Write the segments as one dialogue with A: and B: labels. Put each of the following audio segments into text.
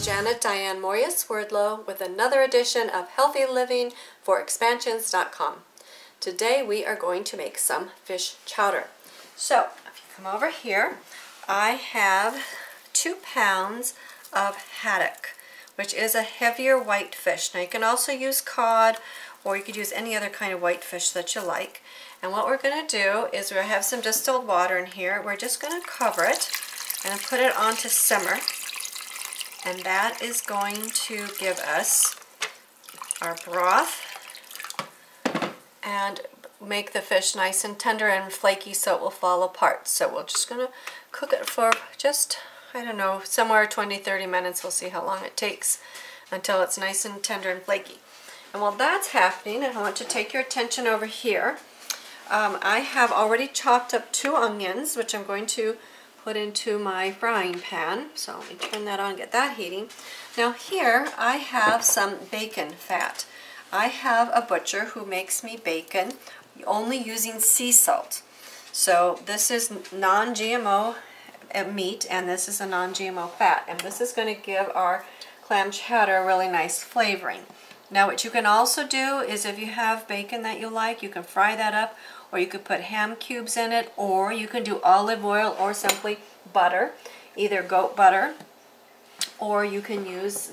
A: Janet Diane Mourglia-Swerdlow with another edition of HealthyLivingForExpansions.com. Today we are going to make some fish chowder. So if you come over here, I have 2 pounds of haddock, which is a heavier white fish. Now you can also use cod, or you could use any other kind of white fish that you like. And what we're going to do is we have some distilled water in here. We're just going to cover it and put it on to simmer. And that is going to give us our broth and make the fish nice and tender and flaky so it will fall apart. So we're just going to cook it for just, I don't know, somewhere 20-30 minutes. We'll see how long it takes until it's nice and tender and flaky. And while that's happening, I want to take your attention over here. I have already chopped up 2 onions, which I'm going to put into my frying pan. So let me turn that on and get that heating. Now here I have some bacon fat. I have a butcher who makes me bacon only using sea salt. So this is non-GMO meat, and this is a non-GMO fat, and this is going to give our clam chowder a really nice flavoring. Now what you can also do is, if you have bacon that you like, you can fry that up, or you could put ham cubes in it, or you can do olive oil or simply butter, either goat butter or you can use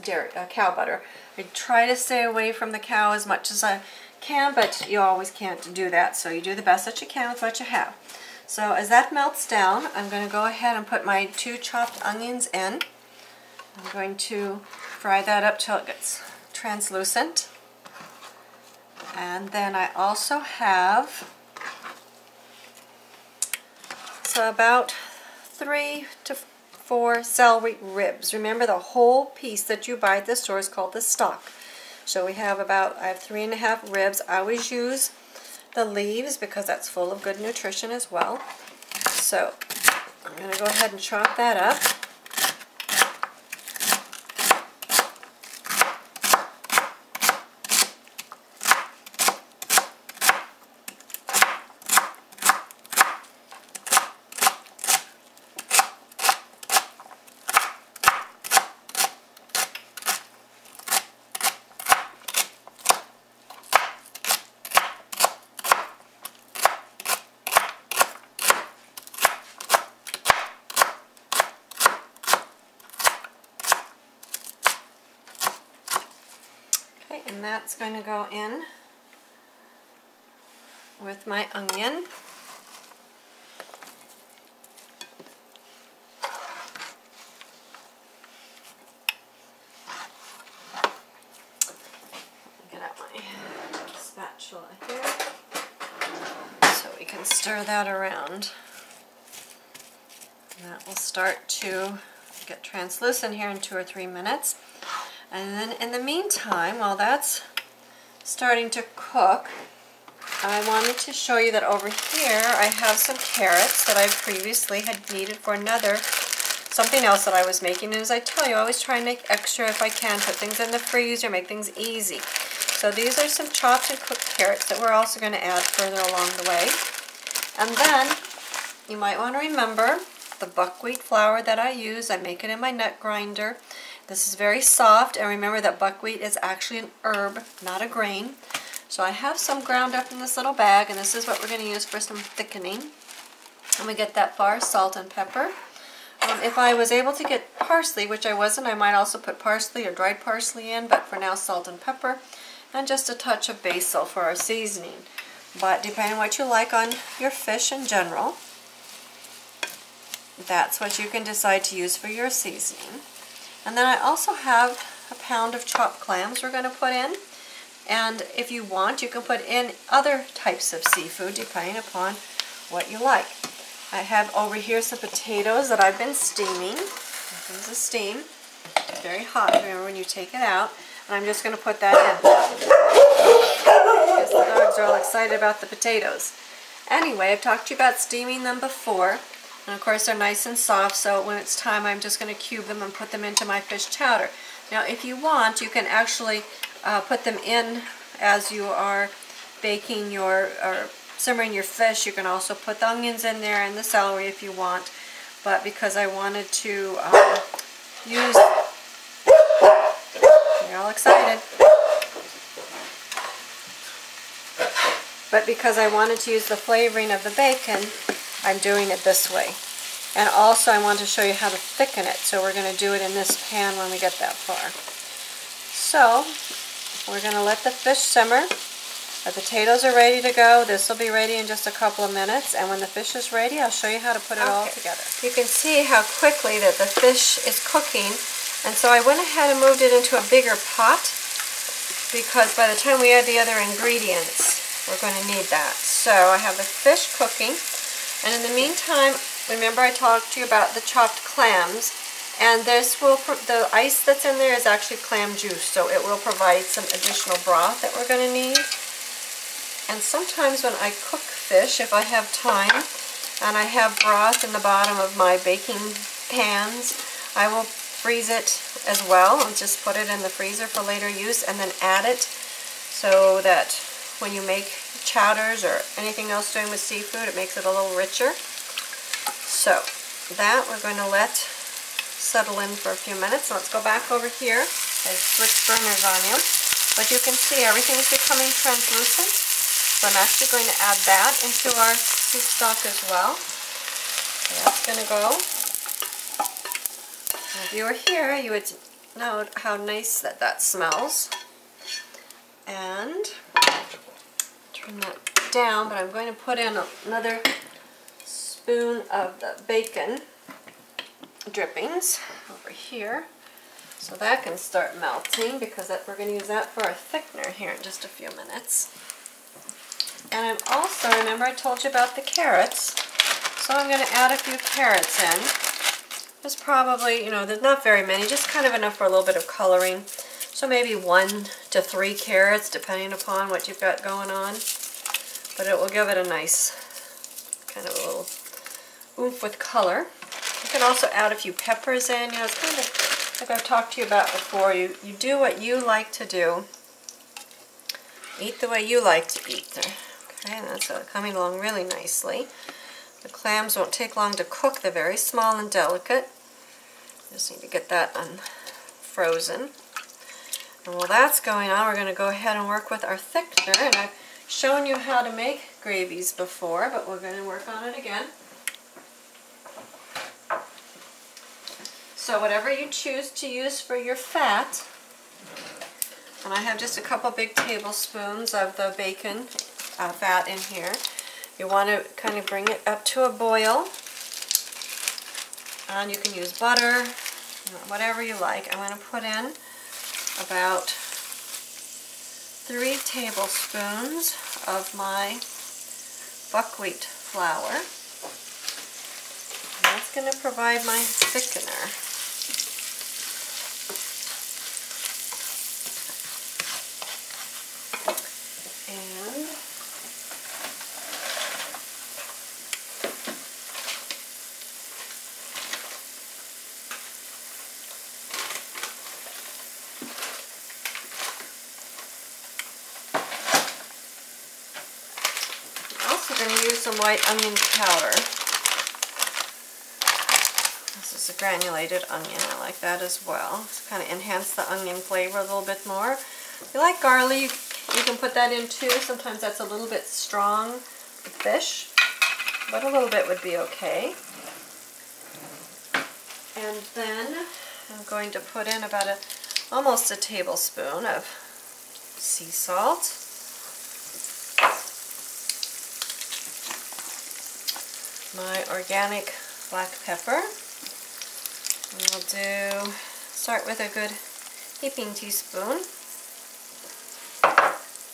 A: cow butter. I try to stay away from the cow as much as I can, but you always can't do that, so you do the best that you can with what you have. So as that melts down, I'm going to go ahead and put my 2 chopped onions in. I'm going to fry that up till it gets translucent. And then I also have about 3 to 4 celery ribs. Remember, the whole piece that you buy at the store is called the stock. So I have 3.5 ribs. I always use the leaves because that's full of good nutrition as well. So I'm going to go ahead and chop that up. And that's going to go in with my onion. Get out my spatula here so we can stir that around. And that will start to get translucent here in 2 or 3 minutes. And then in the meantime, while that's starting to cook, I wanted to show you that over here I have some carrots that I previously had needed for something else that I was making. And as I tell you, I always try and make extra if I can, put things in the freezer, make things easy. So these are some chopped and cooked carrots that we're also going to add further along the way. And then you might want to remember the buckwheat flour that I use. I make it in my nut grinder. This is very soft, and remember that buckwheat is actually an herb, not a grain. So I have some ground up in this little bag, and this is what we're going to use for some thickening. And we get that far, salt and pepper. If I was able to get parsley, which I wasn't, I might also put parsley or dried parsley in, but for now salt and pepper, and just a touch of basil for our seasoning. But depending on what you like on your fish in general, that's what you can decide to use for your seasoning. And then I also have a pound of chopped clams we're going to put in. And if you want, you can put in other types of seafood depending upon what you like. I have over here some potatoes that I've been steaming. There's the steam. It's very hot, remember, when you take it out. And I'm just going to put that in. Because the dogs are all excited about the potatoes. Anyway, I've talked to you about steaming them before. And of course they're nice and soft, so when it's time I'm just going to cube them and put them into my fish chowder. Now if you want, you can actually put them in as you are baking or simmering your fish. You can also put the onions in there and the celery if you want. But because I wanted to use all excited. But because I wanted to use the flavoring of the bacon, I'm doing it this way. And also I want to show you how to thicken it, so we're going to do it in this pan when we get that far. So we're going to let the fish simmer. The potatoes are ready to go. This will be ready in just a couple of minutes, and when the fish is ready, I'll show you how to put it all together. You can see how quickly that the fish is cooking, and so I went ahead and moved it into a bigger pot, because by the time we add the other ingredients, we're going to need that. So I have the fish cooking, and in the meantime, remember I talked to you about the chopped clams, and this will, the ice that's in there is actually clam juice, so it will provide some additional broth that we're going to need. And sometimes when I cook fish, if I have time, and I have broth in the bottom of my baking pans, I will freeze it as well and just put it in the freezer for later use, and then add it so that when you make chowders or anything else doing with seafood, it makes it a little richer. So that we're going to let settle in for a few minutes. So let's go back over here. I've switched burners on you, but you can see everything's becoming translucent. So I'm actually going to add that into our soup stock as well. So that's going to go. And if you were here, you would know how nice that smells. And turn that down, but I'm going to put in another spoon of the bacon drippings over here. So that can start melting, because we're going to use that for our thickener here in just a few minutes. And I'm also, remember I told you about the carrots, so I'm going to add a few carrots in. There's probably, you know, there's not very many, just kind of enough for a little bit of coloring. So maybe 1 to 3 carrots, depending upon what you've got going on. But it will give it a nice, kind of a little oomph with color. You can also add a few peppers in. You know, it's kind of like I've talked to you about before. You do what you like to do. Eat the way you like to eat. Okay, and that's coming along really nicely. The clams won't take long to cook. They're very small and delicate. Just need to get that unfrozen. And while that's going on, we're going to go ahead and work with our thickener. And I've shown you how to make gravies before, but we're going to work on it again. So whatever you choose to use for your fat, and I have just a couple big tablespoons of the bacon fat in here. You want to kind of bring it up to a boil, and you can use butter, whatever you like. I'm going to put in about 3 tablespoons of my buckwheat flour. And that's going to provide my thickener. I'm going to use some white onion powder. This is a granulated onion. I like that as well. It's kind of enhance the onion flavor a little bit more. If you like garlic, you can put that in too. Sometimes that's a little bit strong with fish, but a little bit would be okay. And then I'm going to put in about almost a tablespoon of sea salt. My organic black pepper. And we'll start with a good heaping teaspoon.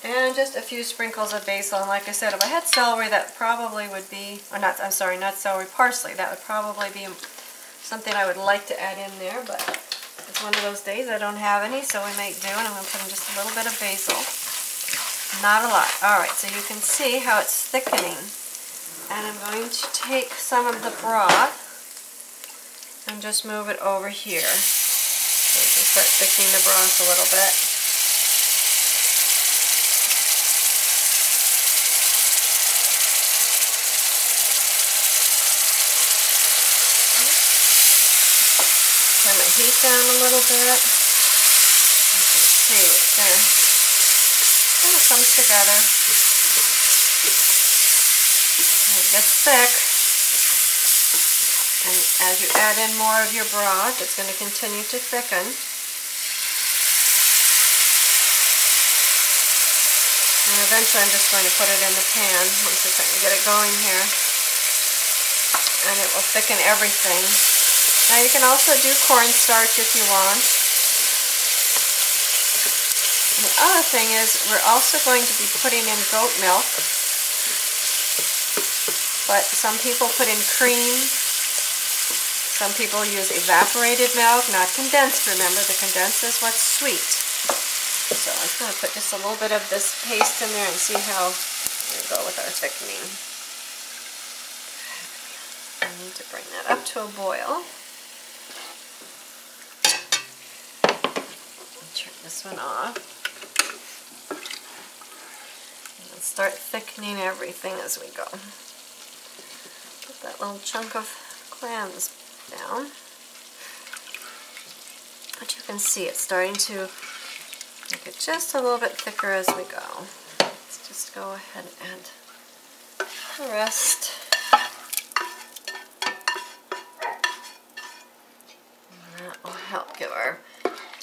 A: And just a few sprinkles of basil. And like I said, if I had celery, that probably would be, or not, I'm sorry, not celery, parsley. That would probably be something I would like to add in there, but it's one of those days I don't have any, so we make do, and I'm going to put in just a little bit of basil. Not a lot. Alright, so you can see how it's thickening. And I'm going to take some of the broth and just move it over here. So we can start thickening the broth a little bit. Turn my heat down a little bit. I'm going to there. And it comes together. And it gets thick. And as you add in more of your broth, it's going to continue to thicken. And eventually I'm just going to put it in the pan once I get it going here. And it will thicken everything. Now you can also do cornstarch if you want. And the other thing is we're also going to be putting in goat milk. But some people put in cream. Some people use evaporated milk, not condensed. Remember, the condensed is what's sweet. So I'm just going to put just a little bit of this paste in there and see how we go with our thickening. I need to bring that up to a boil. Turn this one off. And start thickening everything as we go. Put that little chunk of clams down. But you can see it's starting to make it just a little bit thicker as we go. Let's just go ahead and add the rest. And that will help give our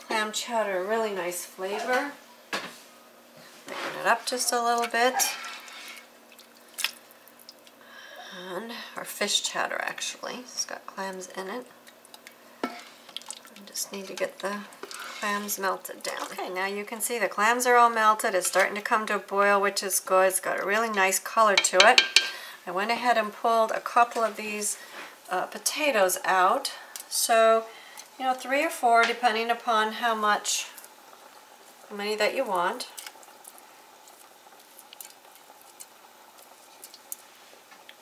A: clam chowder a really nice flavor. Thicken it up just a little bit. And our fish chowder actually, it's got clams in it. I just need to get the clams melted down. Okay, now you can see the clams are all melted. It's starting to come to a boil, which is good. It's got a really nice color to it. I went ahead and pulled a couple of these potatoes out. So, you know, 3 or 4 depending upon how many that you want.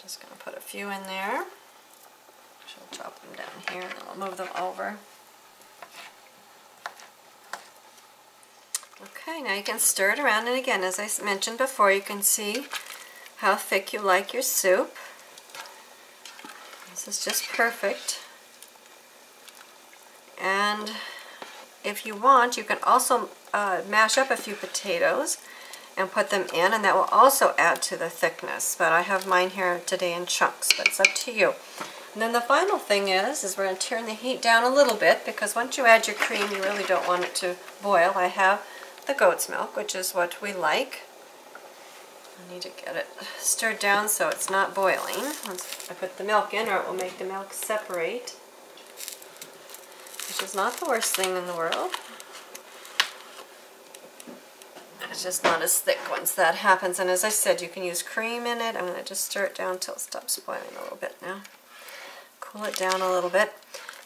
A: Just going to put a few in there. I'll chop them down here and then we'll move them over. Okay, now you can stir it around, and again, as I mentioned before, you can see how thick you like your soup. This is just perfect. And if you want, you can also mash up a few potatoes and put them in, and that will also add to the thickness. But I have mine here today in chunks, but it's up to you. And then the final thing is we're going to turn the heat down a little bit, because once you add your cream, you really don't want it to boil. I have the goat's milk, which is what we like. I need to get it stirred down so it's not boiling once I put the milk in, or it will make the milk separate, which is not the worst thing in the world. It's just not as thick once that happens. And as I said, you can use cream in it. I'm going to just stir it down until it stops boiling a little bit now. Cool it down a little bit.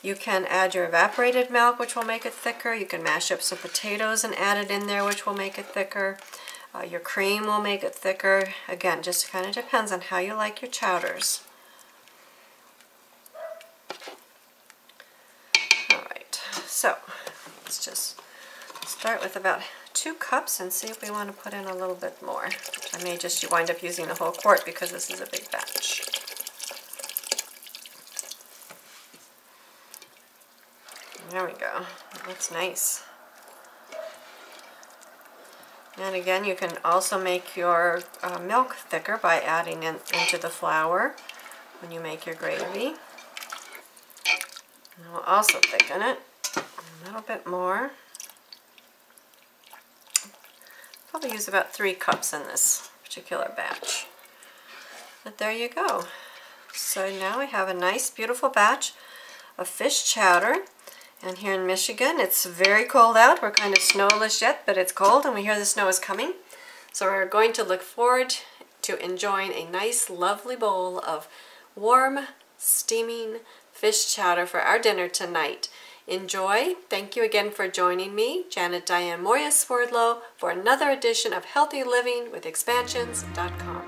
A: You can add your evaporated milk, which will make it thicker. You can mash up some potatoes and add it in there, which will make it thicker. Your cream will make it thicker. Again, just kind of depends on how you like your chowders. Alright, so let's just start with about 2 cups and see if we want to put in a little bit more. I may just wind up using the whole quart because this is a big batch. There we go. That looks nice. And again, you can also make your milk thicker by adding into the flour when you make your gravy. And we'll also thicken it a little bit more. Probably use about 3 cups in this particular batch. But there you go. So now we have a nice, beautiful batch of fish chowder. And here in Michigan, it's very cold out. We're kind of snowless yet, but it's cold, and we hear the snow is coming. So we're going to look forward to enjoying a nice, lovely bowl of warm, steaming fish chowder for our dinner tonight. Enjoy. Thank you again for joining me, Diane Mourglia-Swerdlow, for another edition of Healthy Living with Expansions.com.